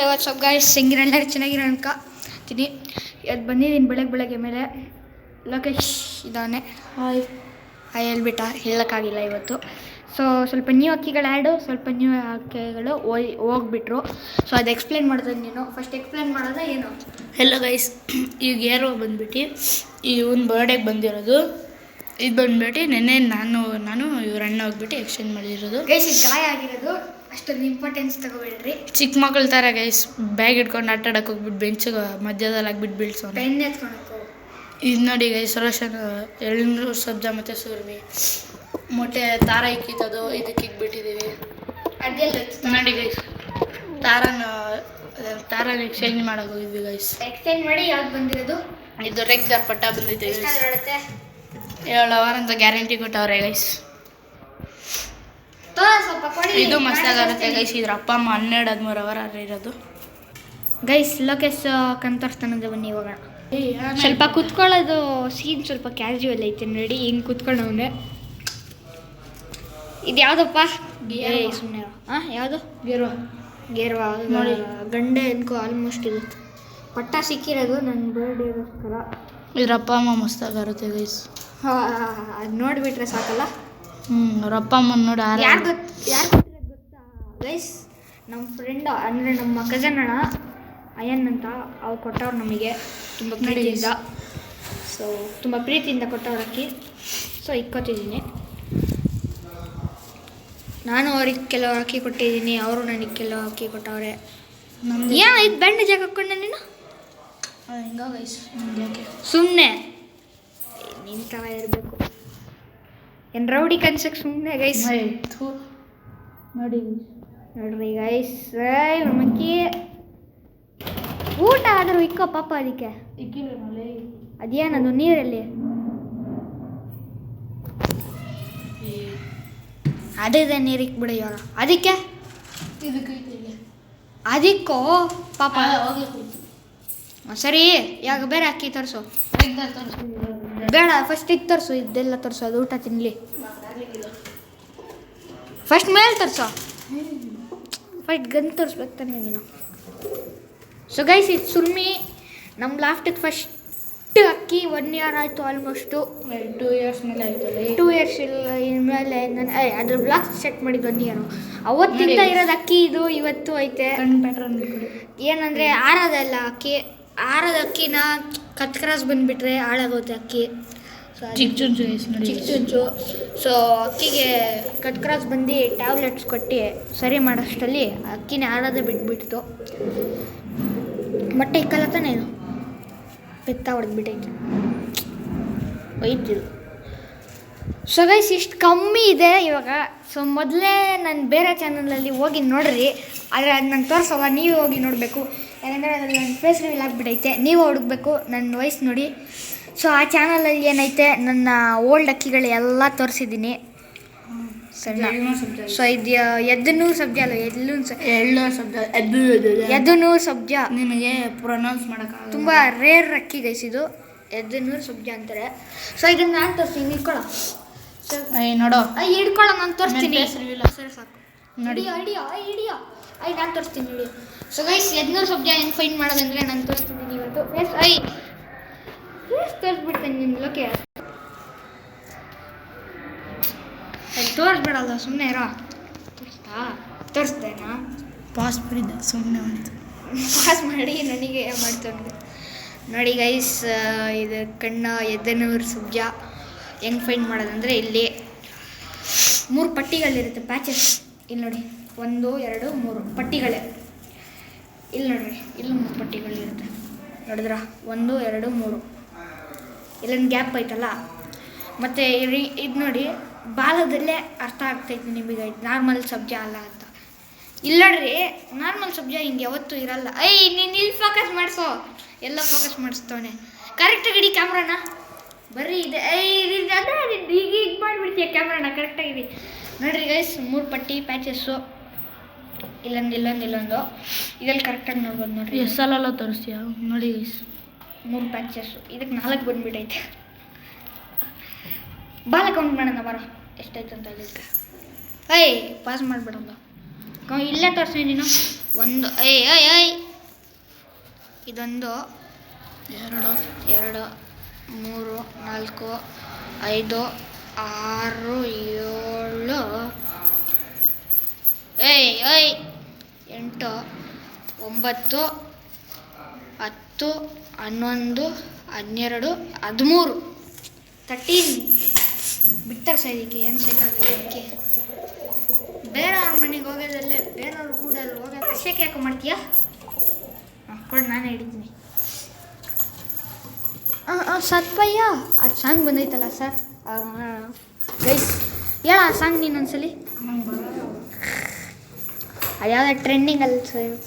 WhatsApp guys, ಹೆಂಗಿರಲ್ಲ ಚೆನ್ನಾಗಿರೋ ಅನ್ಕೋತೀನಿ. ಅದು ಬಂದಿದ್ದೀನಿ ಬೆಳಗ್ಗೆ ಮೇಲೆ. ಲೋಕೇಶ್ ಇದ್ದಾನೆ. ಹಾಯ್ ಹೇಳ್ಬಿಟ್ಟ, ಹೇಳೋಕ್ಕಾಗಿಲ್ಲ ಇವತ್ತು. ಸೊ ಸ್ವಲ್ಪ ನ್ಯೂ ಅಕ್ಕಿಗಳು ಆ್ಯಡು, ಸ್ವಲ್ಪ ನ್ಯೂ ಅಕ್ಕಿಗಳು ಹೋಗ್ಬಿಟ್ರು. ಸೊ ಅದು ಎಕ್ಸ್ಪ್ಲೇನ್ ಮಾಡಿದ್ರೆ ನೀನು ಫಸ್ಟ್ ಎಕ್ಸ್ಪ್ಲೇನ್ ಮಾಡೋದ ಏನು? ಹೆಲೋ ಗೈಸ್, ಈಗ ಯಾರೋ ಬಂದ್ಬಿಟ್ಟು ಇವನ್ ಬರ್ಡೇಗೆ ಬಂದಿರೋದು. ಇದು ಬಂದ್ಬಿಟ್ಟು ನೆನ್ನೆ ನಾನು ಇವ್ರ ಅಣ್ಣ ಹೋಗ್ಬಿಟ್ಟು ಎಕ್ಸ್ಚೇಂಜ್ ಮಾಡಿರೋದು. ಗೈಸ್ ಇದು ಗಾಯ ಆಗಿರೋದು, ಅಷ್ಟೊಂದು ಇಂಪಾರ್ಟೆನ್ಸ್ ತಗೋಬೇಡ್ರಿ. ಚಿಕ್ಕ ಮಕ್ಕಳ ಥರ ಗೈಸ್, ಬ್ಯಾಗ್ ಇಟ್ಕೊಂಡು ಆಟ ಆಡೋಕೆ ಹೋಗ್ಬಿಟ್ಟು ಬೆಂಚಿಗೆ ಮಧ್ಯದಲ್ಲಿ ಹಾಕ್ಬಿಟ್ಟು ಬೀಳ್ಸೋ. ಪೆನ್ ಎತ್ಕೊಳಕ್ಕೋ. ಇದು ನೋಡಿ ಗೈಸ್, ರೋಷನ್ ಎಳ್ನೀರು ಸಬ್ಜಾ ಮತ್ತು ಸೂರ್ಮಿ ಮೊಟ್ಟೆ ತಾರ ಇಕ್ಕಿತ್ತದು, ಇದಕ್ಕೆ ಇಕ್ಬಿಟ್ಟಿದ್ದೀವಿ. ನೋಡಿ ಗೈಸ್, ತಾರನ ಎಕ್ಸ್ಚೇಂಜ್ ಮಾಡೋಕೆ ಹೋಗಿದ್ವಿ ಗೈಸ್. ಎಕ್ಸ್ಚೇಂಜ್ ಮಾಡಿ ಯಾವ್ದು ಬಂದಿರೋದು? ಇದು ರೆಗ್ದಾರ್ ಪಟ್ಟ ಬಂದಿದೆ. 7 ಅವರ್ ಅಂತ ಗ್ಯಾರಂಟಿ ಕೊಟ್ಟವ್ರೆ ಗೈಸ್. ಇದು ಮಸ್ತಾಗಿರುತ್ತೆ ಗೈಸ್. ಇದ್ರ ಅಪ್ಪ ಅಮ್ಮ 12-13 ಅವರ್ ಇರೋದು ಗೈಸ್. ಲೋಕೇಶ್ ಕಂತೋರ್ಸ್ತಾನಂದ್ರೆ ಬನ್ನಿ ಇವಾಗ. ಸ್ವಲ್ಪ ಕುತ್ಕೊಳ್ಳೋದು ಸೀನ್ ಸ್ವಲ್ಪ ಕ್ಯಾಶುವಲ್ ಐತೆ ನೋಡಿ, ಹಿಂಗೆ ಕುತ್ಕೊಂಡವನೆ. ಇದು ಯಾವುದಪ್ಪ? ಸುಮ್ಮನೆ ಯಾವುದು? ಗೇರ್ವಾ ನೋಡಿ, ಗಂಡೆ ಅನ್ಕೋ. ಆಲ್ಮೋಸ್ಟ್ ಇದು ಪಟ್ಟ ಸಿಕ್ಕಿರೋದು ನನ್ನ ಬರ್ಡೇಗೋಸ್ಕರ. ಇದ್ರ ಅಪ್ಪ ಅಮ್ಮ ಮಸ್ತಾಗಿರುತ್ತೆ ಗೈಸ್. ಅದು ನೋಡಿಬಿಟ್ರೆ ಸಾಕಲ್ಲ. ಅವ್ರ ಅಪ್ಪ ಅಮ್ಮ ನೋಡಿ. ಯಾರು ಗೊತ್ತಾ ಗೈಸ್? ನಮ್ಮ ಫ್ರೆಂಡ್ ಅಂದರೆ ನಮ್ಮ ಕಸನ್ ಅಣ್ಣ ಅಯ್ಯನ್ ಅಂತ, ಅವ್ರು ಕೊಟ್ಟವ್ರು ನಮಗೆ ತುಂಬ ಪ್ರೀತಿಯಿಂದ. ಸೊ ತುಂಬ ಪ್ರೀತಿಯಿಂದ ಕೊಟ್ಟವ್ರು ಅಕ್ಕಿ. ಸೊ ಇಕ್ಕೋತಿದ್ದೀನಿ. ನಾನು ಅವ್ರಿಗೆ ಕೆಲವು ಅಕ್ಕಿ ಕೊಟ್ಟಿದ್ದೀನಿ, ಅವರು ನನಗೆ ಕೆಲವು ಅಕ್ಕಿ ಕೊಟ್ಟವ್ರೆ. ಏನು ಇದು ಬ್ಯಾಂಡೇಜ್ ಹಾಕೊಂಡೆ ನೀನು? ಹಿಂಗ ಗೈಸ್, ಯಾಕೆ ಸುಮ್ಮನೆ ನಿನ್ನ ಥರ ಇರಬೇಕು. ಏನು ರೌಡಿ ಕನ್ಸಕ್ಕೆ ಸುಮ್ಮನೆ ಗೈಸ್. ನೋಡ್ರಿ ಗೈಸ್, ನಮ್ಮಕ್ಕಿ ಊಟ ಆದರೂ ಇಕ್ಕೋ ಪಾಪ. ಅದಕ್ಕೆ ಅದೇನದು ನೀರಲ್ಲಿ ಅದೇ ನೀರಿಗೆ ಬಿಡಿ ಇವಾಗ. ಅದಕ್ಕೆ ಅದಕ್ಕೋ ಪಾಪ. ಸರಿ, ಯಾವಾಗ ಬೇರೆ ಅಕ್ಕಿ ತರಿಸು. ಬೇಡ, ಫಸ್ಟ್ ಇದು ತರಿಸು, ಇದೆಲ್ಲ ತರಿಸು. ಅದು ಊಟ ತಿನ್ನಲಿ. ಫಸ್ಟ್ ಮೇಲೆ ತರಿಸೋ. ಫಸ್ಟ್ ಗನ್ ತೋರಿಸ್ಬೇಕು ತಾನೆ ನೀನು. ಸೊ ಗೈಸ್, ಇದು ಸುರ್ಮಿ. ನಮ್ಮ ಲಾಸ್ಟಿಗೆ ಫಸ್ಟ್ ಅಕ್ಕಿ 1 ಇಯರ್ ಆಯಿತು ಆಲ್ಮೋಸ್ಟು. 2 ಇಯರ್ಸ್ ಮೇಲೆ ಆಯಿತು. 2 ಇಯರ್ಸ್ ಇನ್ಮೇಲೆ ನಾನು ಅದ್ರ ಬ್ಲಾಕ್ ಸೆಟ್ ಮಾಡಿದ್ದು 1 ಇಯರು. ಅವತ್ತಿಂದ ಇರೋದು ಅಕ್ಕಿ ಇದು ಇವತ್ತು ಐತೆ. ಏನಂದರೆ ಆರೋದಲ್ಲ ಅಕ್ಕಿ. ಆರೋದ ಅಕ್ಕಿನ ಕತ್ಕರಾಸ್ ಬಂದುಬಿಟ್ರೆ ಹಾಳಾಗುತ್ತೆ ಅಕ್ಕಿ. ಚಿಕ್ಕ ಚುಂಚು. ಸೊ ಅಕ್ಕಿಗೆ ಕತ್ಕರಾಸ್ ಬಂದು ಟ್ಯಾಬ್ಲೆಟ್ಸ್ ಕೊಟ್ಟು ಸರಿ ಮಾಡೋಷ್ಟರಲ್ಲಿ ಅಕ್ಕಿನೇ ಆರೋದೇ ಬಿಟ್ಬಿಡ್ತು. ಮೊಟ್ಟೆ ಇಕ್ಕಲ್ಲ ತಾನೇ ಇದು, ಪೆತ್ತ ಹೊಡೆದ್ಬಿಟ್ಟೈತೆ, ಒಯ್ತಿದ್ದು. ಸೊ ಗೈಸ್, ಇಷ್ಟು ಕಮ್ಮಿ ಇದೆ ಇವಾಗ. ಸೊ ಮೊದಲೇ ನಾನು ಬೇರೆ ಚಾನಲಲ್ಲಿ ಹೋಗಿ ನೋಡ್ರಿ, ಆದರೆ ಅದು ನಾನು ತೋರಿಸಲ್ಲ, ನೀವೇ ಹೋಗಿ ನೋಡಬೇಕು. ಯಾಕಂದರೆ ಅದ್ರಲ್ಲಿ ನನ್ನ ಫೇಸ್ ರಿವೀಲ್ ಆಗಿಬಿಟ್ಟೈತೆ, ನೀವು ಹುಡುಕ್ಬೇಕು ನನ್ನ ವಯಸ್ಸು ನೋಡಿ. ಸೊ ಆ ಚಾನಲಲ್ಲಿ ಏನೈತೆ, ನನ್ನ ಓಲ್ಡ್ ಅಕ್ಕಿಗಳು ಎಲ್ಲ ತೋರಿಸಿದ್ದೀನಿ. ಸರಿ. ಸೊ ಇದು ಎದ್ದನೂರು ಸಬ್ಜ ಅಲ್ಲ, ಎದ್ದನೂರು ಸಬ್ಜ. ನಿನಗೆ ಪ್ರೊನೌನ್ಸ್ ಮಾಡೋಕ್ಕಾಗಲ್ಲ. ತುಂಬ ರೇರ್ ಅಕ್ಕಿ ಗೈಸ್ ಇದು, ಎದ್ದನೂರು ಸಬ್ಜ ಅಂತಾರೆ. ಸೊ ಇದನ್ನು ನಾನು ತೋರಿಸ್ತೀನಿ, ಇಟ್ಕೊಳ್ಳೋ. ಸೊ ನೋಡೋ, ಹಿಡ್ಕೊಳ್ಳೋ, ನಾನು ತೋರಿಸ್ತೀನಿ. ಸರಿ ಸಾಕು, ನೋಡಿ. ಹಿಡಿಯೋ ನಾನು ತೋರಿಸ್ತೀನಿ ನೋಡಿ. ಸೊ ಗೈಸ್, ಎದ್ದನೂರು ಸಬ್ಜ ಹೆಂಗೆ ಫೈಂಡ್ ಮಾಡೋದಂದರೆ ನಾನು ತೋರಿಸ್ತಿದ್ದೀನಿ ಇವತ್ತು. ಫೇಸ್ ತೋರಿಸ್ಬಿಡ್ತೇನೆ ನಿನ್ನ ಲೋಕೆ. ತೋರಿಸ್ಬಿಡಲ್ಲ, ಸುಮ್ಮನೆ ಇರೋ. ತೋರಿಸ್ತೇನಾ? ಪಾಸ್ ಮಾಡಿದ್ದೆ, ಸುಮ್ಮನೆ ಮಾಡಿದ್ದು. ಪಾಸ್ ಮಾಡಿ ನನಗೆ ಮಾಡ್ತಾನೆ ನೋಡಿ ಗೈಸ್. ಇದು ಎದ್ದನೂರು ಸಬ್ಜ ಹೆಂಗೆ ಫೈಂಡ್ ಮಾಡೋದಂದರೆ, ಇಲ್ಲಿ 3 ಪಟ್ಟಿಗಳಿರುತ್ತೆ, ಪ್ಯಾಚಸ್. ಇಲ್ಲಿ ನೋಡಿ, 1 2 3 ಪಟ್ಟಿಗಳೇ. ಇಲ್ಲಿ ನೋಡ್ರಿ, ಇಲ್ಲಿ 3 ಪಟ್ಟಿಗಳಿರುತ್ತೆ. ನೋಡಿದ್ರ, 1 2 3. ಇಲ್ಲೊಂದು ಗ್ಯಾಪ್ ಐತಲ್ಲ. ಮತ್ತು ಇದು ನೋಡಿ, ಬಾಲದಲ್ಲೇ ಅರ್ಥ ಆಗ್ತೈತೆ ನಿಮಗೆ, ನಾರ್ಮಲ್ ಸಬ್ಜ ಅಲ್ಲ ಅಂತ. ಇಲ್ಲ ನೋಡ್ರಿ, ನಾರ್ಮಲ್ ಸಬ್ಜ ಹಿಂಗೆ ಯಾವತ್ತೂ ಇರಲ್ಲ. ನೀನು ಇಲ್ಲಿ ಫೋಕಸ್ ಮಾಡಿಸೋ, ಎಲ್ಲ ಫೋಕಸ್ ಮಾಡಿಸ್ತವನೆ. ಕರೆಕ್ಟಾಗಿ ಇಡಿ ಕ್ಯಾಮ್ರಾನ. ಬರ್ರಿ ಇದೆ. ಈಗ ಮಾಡಿಬಿಡ್ತೀಯ ಕ್ಯಾಮ್ರಾನ, ಕರೆಕ್ಟಾಗಿಡಿ. ನೋಡ್ರಿ ಗೈಸ್, 3 ಪಟ್ಟಿ ಪ್ಯಾಚಸ್ಸು. ಇಲ್ಲೊಂದು ಇದರಲ್ಲಿ ಕರೆಕ್ಟಾಗಿ ನೋಡ್ಬೋದು ನೋಡ್ರಿ. ಎಷ್ಟೆಲ್ಲ ತೋರಿಸ್ತೀಯ ನೋಡಿ ಗೈಸ್. 3 ಪ್ಯಾಚಸ್ಸು, ಇದಕ್ಕೆ 4 ಬಂದುಬಿಟ್ಟೈತೆ. ಬಾಲ ಕೌಂಟ್ ಮಾಡೋಣ ಬರೋ, ಎಷ್ಟಾಯ್ತು ಅಂತ ಇದಕ್ಕೆ. ಪಾಸ್ ಮಾಡಿಬಿಡೋದು. ಇಲ್ಲೇ ತೋರಿಸಿ ನೀನು. ಒಂದು ಐ ಇದೊಂದು ಎರಡು 2 3 4 5 6 7 8 9 10 11 12 13 ಬಿಡ್ತಾರೆ ಸರ್ ಇದಕ್ಕೆ ಏನು ಬೇಕಾಗುತ್ತೆ ಅದಕ್ಕೆ ಬೇರೆಯವ್ರ ಮನೆಗೆ ಹೋಗೋದಲ್ಲೇ ಬೇರೆಯವ್ರ ಕೂಡ ಹೋಗೋದು ಅಷ್ಟಕ್ಕೆ ಯಾಕೆ ಮಾಡ್ತೀಯಾ ಕೊಡು ನಾನೇ ಹಿಡಿತೀನಿ ಸತ್ಪಯ್ಯ ಅದು ಸಾಂಗ್ ಬಂದೈತಲ್ಲ ಸರ್ ಗೈಸ್ ಹೇಳ ಆ ಸಾಂಗ್ ನೀನೊಂದ್ಸಲಿ ಅದು ಯಾವ್ದು ಟ್ರೆಂಡಿಂಗಲ್ಲಿ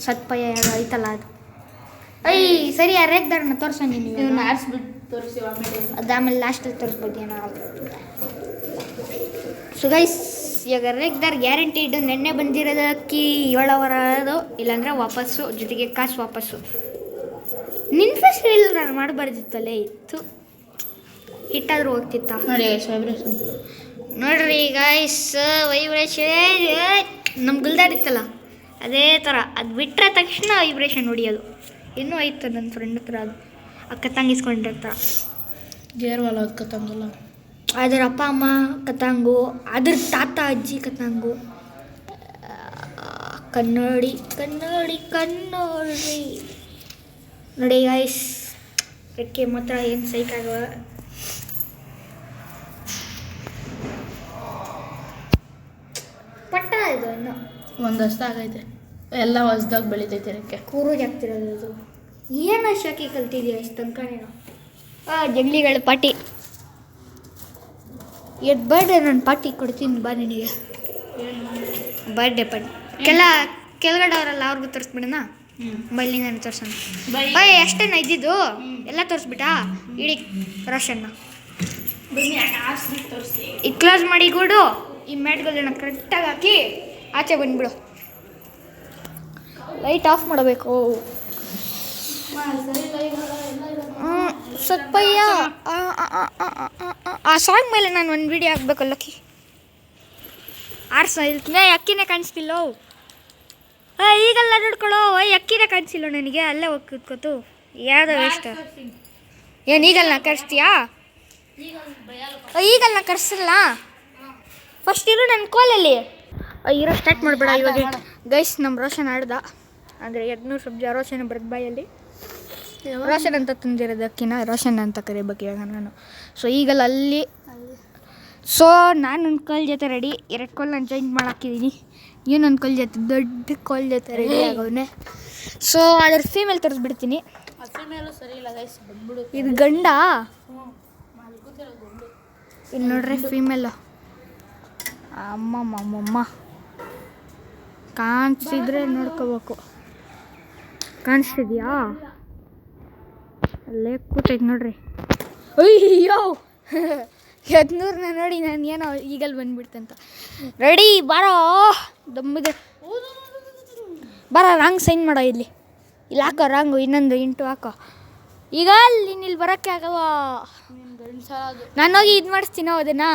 ಸತ್ಪಯ್ಯ ಯಾವ್ದು ಐತಲ್ಲ ಅದು ಸರಿ ಆ ರೇಗ್ದಾರನ್ನ ತೋರ್ಸಂಗಿ ನೀವು ಆರಿಸ್ಬಿಟ್ಟು ತೋರಿಸಿ ಆಮೇಲೆ ಅದು ಆಮೇಲೆ ಲಾಸ್ಟಲ್ಲಿ ತೋರಿಸ್ಬೋದು ಏನೋ ಸೊ ಗೈಸ್ ಇವಾಗ ರೇಗ್ದಾರ್ ಗ್ಯಾರಂಟಿಡ್ ನೆನ್ನೆ ಬಂದಿರೋದು ಅಕ್ಕಿ 7 ಅವರ್ ಅದು ಇಲ್ಲಾಂದರೆ ವಾಪಸ್ಸು ಜೊತೆಗೆ ಕಾಸು ವಾಪಸ್ಸು ನಿನ್ನ ಫಸ್ಟ್ ಇಲ್ಲ ನಾನು ಮಾಡಬಾರ್ದಿತ್ತಲ್ಲೇ ಇತ್ತು ಹಿಟ್ಟಾದರೂ ಹೋಗ್ತಿತ್ತ ನೋಡಿ ವೈಬ್ರೇಷನ್ ನೋಡ್ರಿ ಗೈಸ್ ವೈಬ್ರೇಷನ್ ನಮ್ಮ ಗುಲ್ದಾರ್ ಇತ್ತಲ್ಲ ಅದೇ ಥರ ಅದು ಬಿಟ್ಟರೆ ತಕ್ಷಣ ವೈಬ್ರೇಷನ್ ಹೊಡಿಯೋದು ಇನ್ನೂ ಐತೆ ನನ್ನ ಫ್ರೆಂಡ್ ಹತ್ರ ಅದು ಅಕ್ಕ ತಂಗಿಸ್ಕೊಂಡಿರ್ತಾರೆ ಗೇರ್ ವಾಲ ಕತ್ತಂಗಲ್ಲ ಅದರ ಅಪ್ಪ ಅಮ್ಮ ಕತಾಂಗು ಅದ್ರ ತಾತ ಅಜ್ಜಿ ಕತಾಂಗು ಕನ್ನಡಿ ನೋಡಿ ಗೈಸ್ ರೆಕ್ಕೆ ಮಾತ್ರ ಏನು ಸೈಕಾಗವ ಪಟ್ಟ ಇದು ಇನ್ನು ಒಂದಷ್ಟು ಆಗೈತೆ ಎಲ್ಲ ಹೊಸ್ದಾಗ ಬೆಳಿತೈತೆ ರೆಕ್ಕೆ ಕೂರೋಜ್ ಆಗ್ತಿರೋದು ಇದು ಏನು ಶಾಖೆ ಕಲ್ತಿದ್ಯಾ ಇಷ್ಟು ತನಕ ನೀನು ಜಂಗ್ಲಿಗಳ ಪಾಟಿ ಬರ್ಡೇ ನಾನು ಪಾರ್ಟಿ ಕೊಡ್ತೀನಿ ಬಾ ನಿನಗೆ ಬರ್ಡೇ ಪಾರ್ಟಿ ಕೆಳಗಡೆ ಅವರಲ್ಲ ಅವ್ರಿಗೂ ತೋರಿಸ್ಬಿಡೋಣ ಬೈಲಿ ನಾನು ತೋರ್ಸೋಣ ಅಷ್ಟೇನ ಇದ್ದಿದ್ದು ಎಲ್ಲ ತೋರಿಸ್ಬಿಟ್ಟಾ ಇಡೀ ರೋಷನ್ನ ಇದು ಕ್ಲೋಸ್ ಮಾಡಿ ಗೂಡು ಈ ಮ್ಯಾಟ್ಗಳನ್ನ ಕರೆಕ್ಟಾಗಿ ಹಾಕಿ ಆಚೆ ಬಂದ್ಬಿಡು ಲೈಟ್ ಆಫ್ ಮಾಡಬೇಕು ಸತ್ಪಯ್ಯ ಆ ಸಾಂಗ್ ಮೇಲೆ ನಾನು ಒಂದು ವಿಡಿಯೋ ಹಾಕ್ಬೇಕಲ್ಲಕ್ಕಿ ಅಕ್ಕಿನೇ ಕಾಣಿಸ್ತಿಲ್ಲ ಈಗೆಲ್ಲ ನೋಡ್ಕೊಳ್ಳೋ ಅಕ್ಕಿನೇ ಕಾಣಿಸಿಲ್ಲ ನನಗೆ ಅಲ್ಲೇ ಹೋಗಿ ಕೂತ್ಕೋತು ಯಾವ್ದು ವೇಸ್ಟ್ ಏನು ಈಗಲ್ಲ ಕರೆಸ್ತೀಯಾ ಈಗಲ್ಲ ಕರೆಸಿಲ್ಲ ಫಸ್ಟ್ ಇರು ನನ್ನ ಕೋಲಲ್ಲಿ ಇರೋ ಸ್ಟಾರ್ಟ್ ಮಾಡಬೇಡ ಇವಾಗ ಗೈಸ್ ನಮ್ಮ ರೋಷನ್ ಆಡ್ದ ಅಂದರೆ 200 ಸಬ್ಜಿ ರೋಷನ್ ಬರೆದ ಬಾಯಲ್ಲಿ ರೋಷನ್ ಅಂತ ತಂದಿರೋದು ಅಕ್ಕಿನ ರೋಷನ್ ಅಂತ ಕರಿಬೇಕು ಇವಾಗ ನಾನು ಸೊ ಈಗಲ್ಲ ಅಲ್ಲಿ ಸೊ ನಾನು ಒಂದು ಕೋಲ್ ಜೊತೆ ರೆಡಿ 2 ಕೋಲ್ ನಾನು ಜಾಯಿಂಟ್ ಮಾಡಾಕಿದ್ದೀನಿ ಇನ್ನೊಂದು ಕೋಲ್ ಜೊತೆ ದೊಡ್ಡ ಕೋಲ್ ಜೊತೆ ರೆಡಿ ಆಗೋನೆ ಸೊ ಅದ್ರ ಫೀಮೇಲ್ ತರಿಸ್ಬಿಡ್ತೀನಿ ಫೀಮೇಲು ಸರಿ ಇಲ್ಲ ಗೈಸ್ ಬಂದ್ಬಿಡು ಇದು ಗಂಡ ಇಲ್ಲಿ ನೋಡ್ರಿ ಫೀಮೇಲು ಅಮ್ಮಮ್ಮ ಕಾಣಿಸಿದ್ರೆ ನೋಡ್ಕೋಬೇಕು ಕಾಣಿಸ್ತಿದ್ಯಾ ಅಲ್ಲೇ ಕೂತೈತೆ ನೋಡ್ರಿ ಅಯ್ಯೋ 700 ನೋಡಿ ನಾನು ಏನೋ ಈಗಲ್ಲಿ ಬಂದ್ಬಿಡ್ತಂತ ರೆಡಿ ಬಾರೋ ದಮ್ಮಿಗೆ ಬಾರ ರಾಂಗ್ ಸೈನ್ ಮಾಡೋ ಇಲ್ಲಿ ಹಾಕೋ ರಾಂಗು ಇನ್ನೊಂದು ಇಂಟು ಹಾಕೋ ಈಗ ಅಲ್ಲಿ ಇಲ್ಲಿ ಬರೋಕ್ಕೆ ಆಗವ ನಾನು ಹೋಗಿ ಇದು ಮಾಡಿಸ್ತೀನೋ ಅದನ್ನ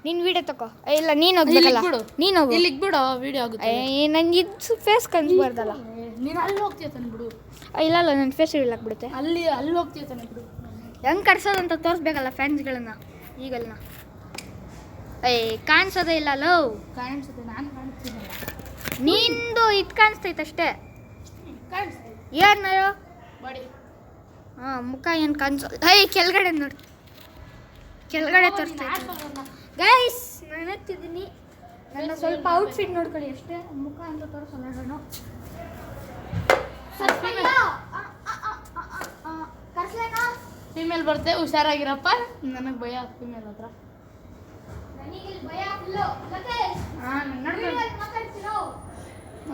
ನೀನು ವೀಡಿಯೋ ತಗೋ ಇಲ್ಲ ನೀನು ಹೋಗ್ಬೇಕಲ್ಲ ನೀನು ಹೋಗು ಇಲ್ಲಿಗೆ ಬಿಡು ವೀಡಿಯೋ ಆಗುತ್ತೆ ನಂಗೆ ಇದು ಫೇಸ್ ಕಾಣಿಸ್ಬಾರ್ದಲ್ಲ ನೀನು ಅಲ್ಲಿ ಹೋಗ್ತೀಯ ತಾನೆ ಬಿಡು ಇಲ್ಲ ನನ್ನ ಫೇಸ್ ಇಡಲಾಕ್ಬಿಡುತ್ತೆ ಅಲ್ಲಿ ಹೋಗ್ತೀಯ ತಾನೆ ಬಿಡು ಹೆಂಗೆ ಕಟ್ಸೋದಂತ ತೋರಿಸ್ಬೇಕಲ್ಲ ಫ್ಯಾನ್ಸ್ಗಳನ್ನ ಈಗಲ್ಲ ಕಾಣಿಸೋದೇ ಇಲ್ಲ ಲೋ ಕಾಣಿಸುತ್ತೆ ನಾನು ಕಾಣಿಸ್ತೀನಿ ನಿಂದು ಇದು ಕಾಣಿಸ್ತೈತೆ ಅಷ್ಟೇ ಕಾಣಿಸ್ತೀನಿ ಏನು ಮಾಡಿ ಮುಖ ಏನು ಕಾಣಿಸೋ ಕೆಳಗಡೆ ನೋಡಿ ಕೆಳಗಡೆ ತೋರಿಸ್ತೈತೆ ಗೈಸ್ ನಾನು ಎತ್ತಿದ್ದೀನಿ ನನ್ನ ಸ್ವಲ್ಪ ಔಟ್ಫಿಟ್ ನೋಡ್ಕೊಳ್ಳಿ ಅಷ್ಟೇ ಮುಖ ಅಂತ ತೋರಿಸೋಣ ನಾನು ಫೀಮೇಲ್ ಬರುತ್ತೆ ಹುಷಾರಾಗಿರಪ್ಪ ನನಗೆ ಭಯ ಫೀಮೇಲ್ ಹತ್ರ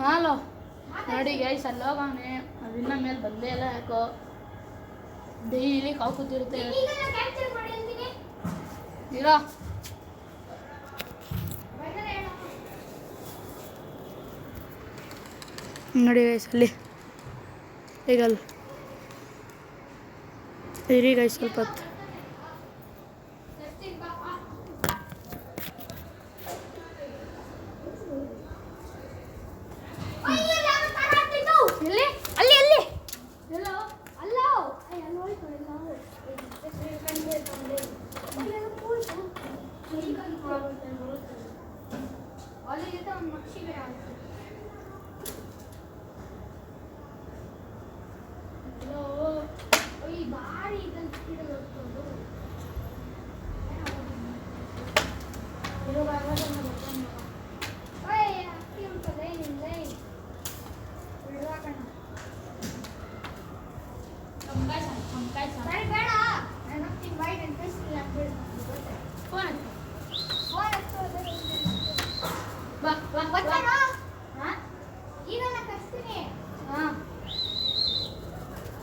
ಹಾಲೋ ನೋಡಿ ಗೈಸ್ ಅಲ್ಲಿ ಹೋಗವನೆ ಅದಿನ್ನ ಮೇಲೆ ಬಂದೇ ಎಲ್ಲ ಯಾಕೋ ಡೈಲಿ ಕಾವು ಕೂತಿರುತ್ತೆ ಇರೋ ನೋಡಿ ಗೈಸ್ ಅಲ್ಲಿ ಈಗಲ್ಲ ಇರಿ ಗೈಸ್ ಸ್ವಲ್ಪ ಹೊತ್ತು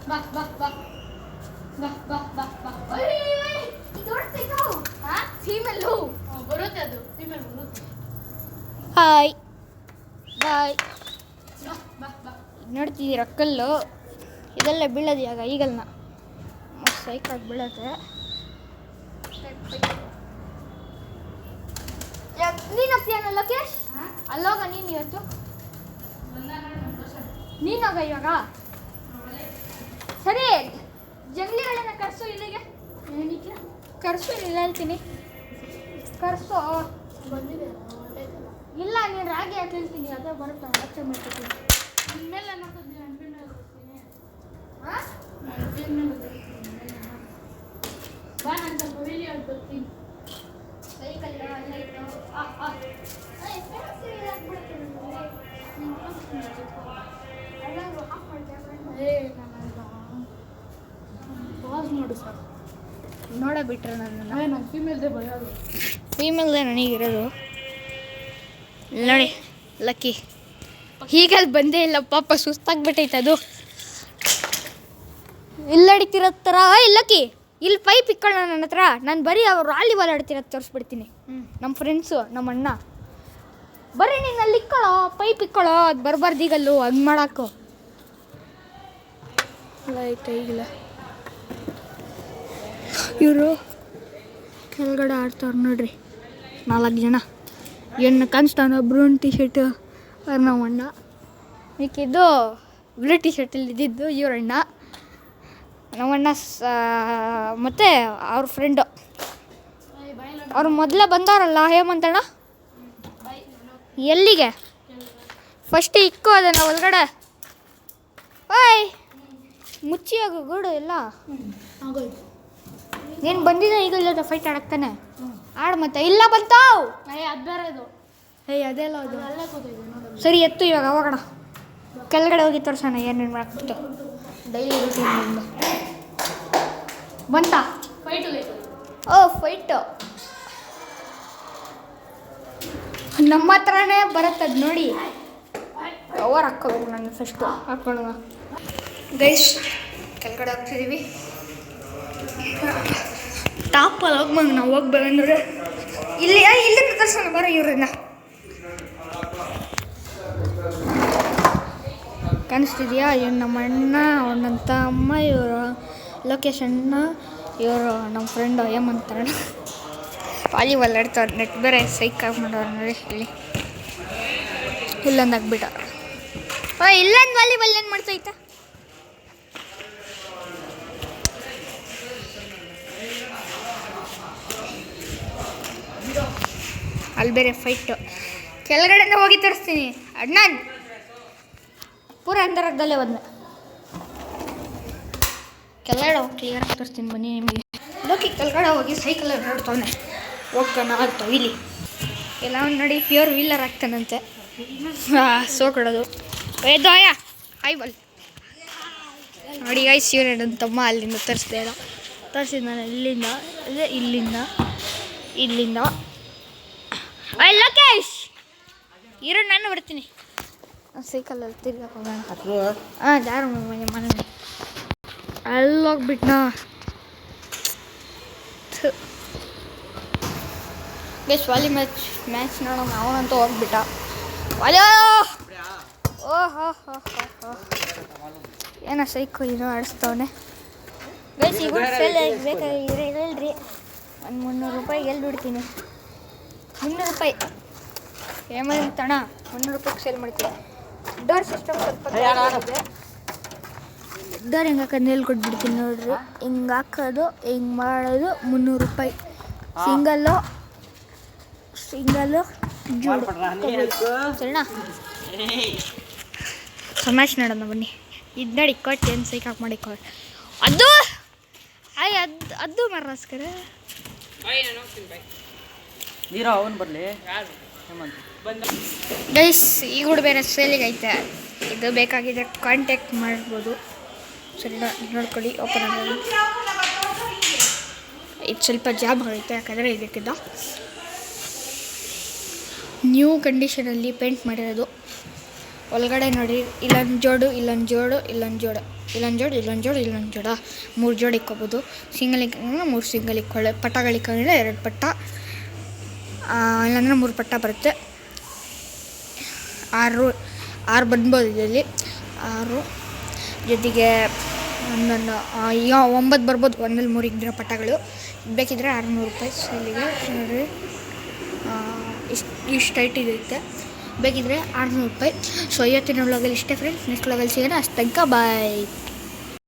ಬಾ ಬಾ ಬಾ ಬಾ ಬಾ ಬಾ ಬಾ ಫೀಮೇಲು ಬರುತ್ತೆ ಅದು ಫೀಮೇಲ್ ಬರುತ್ತೆ. Hi bye. ಬಾ ಬಾ ಬಾ. ನೋಡ್ತಿದ್ದೀರ ಕಲ್ಲು ಇದೆಲ್ಲ ಬೀಳೋದು ಈಗ ಈಗಲ್ನ ಸೈಕಾಗಿ ಬೀಳತ್ತೆ. ನೀನು ಹೋಗ್ತೀಯನ ಲೋಕೇಶ್? ಅಲ್ಲೋಗ ನೀನು ಇವತ್ತು ನೀನೋಗ ಇವಾಗ. ಸರಿ ಜಂಗ್ಲಿಗಳನ್ನ ಕರ್ಸು ಇಲ್ಲಿಗೆ. ಕರ್ಸು ಇಲ್ಲ ಹೇಳ್ತೀನಿ ಕರ್ಸು. ಇಲ್ಲ ನೀನು ರಾಗಿ ಹಾಕಿ ಹೇಳ್ತೀನಿ ಅದೇ ಬರುತ್ತೆ ಲಕ್ಷ ಮಾಡ್ತೀನಿ. ಮೇಲೆ ನೋಡ್ತೀನಿ ಅನ್ಕೊಂಡು ಹೋಗ್ತೀನಿ. ಹಾಂ ಬಾ ನಾನು ಸ್ವಲ್ಪ ವಿಡಿಯೋ ಬರ್ತೀನಿ. ಸೈಕಲ್ ಎಲ್ಲ ಇತ್ತು. ಪಾಸ್ ಮಾಡು ಸರ್. ನೋಡ ಬಿಟ್ರೆ ನನ್ನನ್ನು ನಾನು ಫೀಮೇಲ್ದೇ ಬರೋದು. ಫೀಮೇಲ್ದೇ ನನಗಿರೋದು. ನೋಡಿ ಲಕ್ಕಿ ಹೀಗಲ್ಲಿ ಬಂದೇ ಇಲ್ಲ ಪಾಪ ಸುಸ್ತಾಗ್ಬಿಟ್ಟೈತೆ ಅದು. ಇಲ್ಲಿ ಅಡಿತಿರೋ ಥರ ಲಕ್ಕಿ ಇಲ್ಲಿ ಪೈಪ್ ಇಕ್ಕೊಳ್ಳ ನನ್ನ ಹತ್ರ. ನಾನು ಬರೀ ಅವ್ರು ವಾಲಿಬಾಲ್ ಆಡ್ತಿರೋದು ತೋರಿಸ್ಬಿಡ್ತೀನಿ. ನಮ್ಮ ಫ್ರೆಂಡ್ಸು ನಮ್ಮ ಅಣ್ಣ ಬರ್ರಿ ನೀನು ಅಲ್ಲಿ ಇಕ್ಕೊಳ್ಳೋ ಪೈಪ್ ಇಕ್ಕೊಳ್ಳೋ ಅದು ಬರಬಾರ್ದು ಈಗಲ್ಲು ಹಂಗೆ ಮಾಡಾಕು. ಇಲ್ಲ ಆಯ್ತು ಈಗಿಲ್ಲ ಇವರು ಕೆಳಗಡೆ ಆಡ್ತವ್ರು ನೋಡ್ರಿ 4 ಜನ. ಹೆಣ್ಣು ಕಾಣಿಸ್ತಾನೆ ಬ್ರೌನ್ ಟಿ ಶರ್ಟು ಅವ್ರು ನಮ್ಮ ಅಣ್ಣ. ಮಿಕ್ಕಿದ್ದು ಬ್ಲೂ ಟಿ ಶರ್ಟಲ್ಲಿ ಇದ್ದಿದ್ದು ಇವರಣ್ಣ ನಮ್ಮಣ್ಣ ಮತ್ತು ಅವ್ರ ಫ್ರೆಂಡು. ಅವ್ರು ಮೊದಲೇ ಬಂದವರಲ್ಲ ಹೇಮಂತಣ್ಣ. ಎಲ್ಲಿಗೆ ಫಸ್ಟ್ ಇಕ್ಕು ಅದನ್ನು ಒಳಗಡೆ. ಓಯ್ ಮುಚ್ಚಿ ಹೋಗು ಗೂಡು ಎಲ್ಲ. ನೀನು ಬಂದಿದ್ದೆ ಈಗ ಇಲ್ಲ ಫೈಟ್ ಆಡಕ್ತಾನೆ ಆಡು ಮತ್ತೆ. ಇಲ್ಲ ಬಂತಾವ್ ಅದು ಬೇರೆ ಇದು. ಅದೆಲ್ಲ ಅದು ಅಲ್ಲೇ ಕೂತಿದ್ದೆ ನೋಡೋದು. ಸರಿ ಎತ್ತು ಇವಾಗ ಹೋಗೋಣ ಕೆಳಗಡೆ ಹೋಗಿ ತೋರ್ಸೋಣ ಏನೇನು ಮಾಡ್ಬಿಟ್ಟು ಡೈಲಿ ರೂಟೀನ್ ಬಂತ. ಫೈಟು ಓ ಫೈಟು ನಮ್ಮ ಹತ್ರನೇ ಬರುತ್ತದು ನೋಡಿ. ಕವರ್ ಹಾಕ್ಕೋಬೇಕು ನಾನು ಫಸ್ಟು ಹಾಕ್ಕೊಳ್ಳೋಣ. ಗೈಸ್ ಕೆಳಗಡೆ ಹೋಗ್ತಿದ್ದೀವಿ. ಟಾಪಲ್ಲಿ ಹೋಗ್ಬಂದು ನಾವು ಹೋಗ್ಬೇಕಂದ್ರೆ ಇಲ್ಲಿಂದ ತರ್ಸೋಣ ಬರೋ ಇವ್ರನ್ನ. ಕಾಣಿಸ್ತಿದ್ಯಾ ಇವ್ರು ನಮ್ಮ ಅಣ್ಣ ನನ್ನ ತಮ್ಮ ಇವರು ಲೋಕೇಶ್ ಅಣ್ಣ ಇವರು ನಮ್ಮ ಫ್ರೆಂಡು ಹೇಮಂತಣ್ಣ ವಾಲಿಬಾಲ್ ಆಡ್ತಾರೆ. ನೆಟ್ ಬೇರೆ ಸೈಕಾಗಿ ಮಾಡೋರು ನೋಡಿ ಇಲ್ಲಿ. ಇಲ್ಲೊಂದು ಆಗ್ಬಿಟ್ಟ. ಇಲ್ಲೊಂದು ವಾಲಿಬಾಲ್ ಏನು ಮಾಡ್ತೈತ. ಅಲ್ಲಿ ಬೇರೆ ಫೈಟು ಕೆಳಗಡೆಯಿಂದ ಹೋಗಿ ತರಿಸ್ತೀನಿ ಅಣ್ಣ. ಪೂರ ಅಂತರದಲ್ಲೇ ಬಂದೆ. ಕೆಳಗಡೆ ಹೋಗಿ ಕ್ಲಿಯರಾಗಿ ತೋರಿಸ್ತೀನಿ ಬನ್ನಿ ನಿಮಗೆ. ಲೋಕಿ ಕೆಳಗಡೆ ಹೋಗಿ ಸೈಕಲಲ್ಲಿ ನೋಡ್ತಾವನೆ ಹೋಗ್ತಾನ ಆಗ್ತಾವ ಇಲ್ಲಿ ಎಲ್ಲ ನೋಡಿ ಪ್ಯೂರ್ ವೀಲರ್ ಆಗ್ತಾನಂತೆ. ಸೋಕೊಡೋದು ದೋಯ ಹಾಯ್ ಬಲ್ ನೋಡಿ ಗೈಸ್ ಇವ್ರು ನನ್ನ ತಮ್ಮ ಅಲ್ಲಿಂದ ತರಿಸ್ದೆ ಇಲ್ಲ ತರಿಸಿದ್ದು ನಾನು ಇಲ್ಲಿಂದ ಅದೇ ಇಲ್ಲಿಂದ ಲೋಕೇಶ್ ಇರೋ ನಾನು ಬರ್ತೀನಿ ಸೈಕಲಲ್ಲಿ ತಿರ್ಗಕ್ಕೆ ಹೋಗೋಣ. ಯಾರು ಮನೆ ಅಲ್ಲೋಗ್ಬಿಟ್ನಾ. ಗೈಸ್ ವಾಲಿ ಮ್ಯಾಚ್ ನೋಡೋಣ. ಅವನಂತೂ ಹೋಗ್ಬಿಟ್ಟ ವಾಲಿಯೋ. ಓಹೋ ಹೋ ಹೋ ಏನೋ ಸೈಕು ಏನೋ ಆಡಿಸ್ತವನೆ. ಗೈಸ್ ಈಗ ಫೇಲ್ ಬೇಕಾಗಿದ್ರೆ ಹೇಳ್ರಿ ಒಂದು 300 ರೂಪಾಯಿಗೆ ಎಲ್ಲಿ ಬಿಡ್ತೀನಿ. 300 ರೂಪಾಯಿ ಹೇಮಂತಣ್ಣ 300 ರೂಪಾಯಿಗೆ ಸೇಲ್ ಮಾಡ್ತೀನಿ. ಡೋರ್ ಸಿಸ್ಟಮ್ ಸ್ವಲ್ಪ ಇದೆ. ಡೋರ್ ಹೆಂಗೆ ಹಾಕೋದು ಹೇಳ್ಕೊಟ್ಬಿಡ್ತೀನಿ ನೋಡ್ರಿ. ಹಿಂಗೆ ಹಾಕೋದು ಹಿಂಗೆ ಮಾಡೋದು 300 ರೂಪಾಯಿ. ಸಿಂಗಲ್ಲು ಜೋಡು ಸರಿನಾ. ಸಮಾಶ್ ನೋಡೋಣ ಬನ್ನಿ. ಇದು ನೋಡಿ ಕೊಟ್ಟು ಏನು ಸೈಕ್ ಹಾಕಿ ಮಾಡಿ ಅದು ಅದು ಮರ್ರಸ್ಕರ ಗೈಸ್ ಈ ಕೂಡ ಬೇರೆ ಸೇಲಿಗೆ ಐತೆ. ಇದು ಬೇಕಾಗಿದೆ ಕಾಂಟ್ಯಾಕ್ಟ್ ಮಾಡ್ಬೋದು. ಸರಿ ನೋಡ್ಕೊಳ್ಳಿ ಓಪನ್ ಆಗೋದು. ಇದು ಸ್ವಲ್ಪ ಜಾಬ್ ಆಗುತ್ತೆ ಯಾಕಂದರೆ ಇದಕ್ಕಿಂತ ನ್ಯೂ ಕಂಡೀಷನಲ್ಲಿ ಪೇಂಟ್ ಮಾಡಿರೋದು. ಒಳಗಡೆ ನೋಡಿ ಇಲ್ಲೊಂದು ಜೋಡು ಇಲ್ಲೊಂದು ಜೋಡು ಇಲ್ಲೊಂದು ಜೋಡು ಇಲ್ಲೊಂದು ಜೋಡು ಇಲ್ಲೊಂದು ಜೋಡು ಇಲ್ಲೊಂದು ಜೋಡ 3 ಜೋಡು ಇಕ್ಕೋಬೋದು. ಸಿಂಗಲ್ ಇಕ್ಕಂದ್ರೆ 3 ಸಿಂಗಲ್ ಇಕ್ಕೊಳ್ಳೆ, ಪಟ್ಟಗಳು ಇಕ್ಕಂದ್ರೆ 2 ಪಟ್ಟ, ಇಲ್ಲಾಂದ್ರೆ 3 ಪಟ್ಟ ಬರುತ್ತೆ. 6 ಬಂದ್ಬೋದು ಇದರಲ್ಲಿ. 6 ಜೊತೆಗೆ ಒಂದೊಂದು ಈಗ 9 ಬರ್ಬೋದು. 1 3 ಇದ್ದಿರೋ ಪಟ್ಟಗಳು ಬೇಕಿದ್ರೆ 600 ರೂಪಾಯಿ. ಇಲ್ಲಿಗೆ ನೋಡಿರಿ ಇಷ್ಟು ಹೈಟ್ ಇರುತ್ತೆ, ಬೇಕಿದ್ರೆ 600 ರೂಪಾಯಿ. ಸೊ ಇವತ್ತಿನ ವ್ಲಾಗಲ್ಲಿ ಇಷ್ಟೇ ಫ್ರೆಂಡ್ಸ್. ನೆಕ್ಸ್ಟ್ ವ್ಲಾಗಲ್ಲಿ ಸಿಗೋಣ. ಅಷ್ಟು ತನಕ ಬಾಯ್.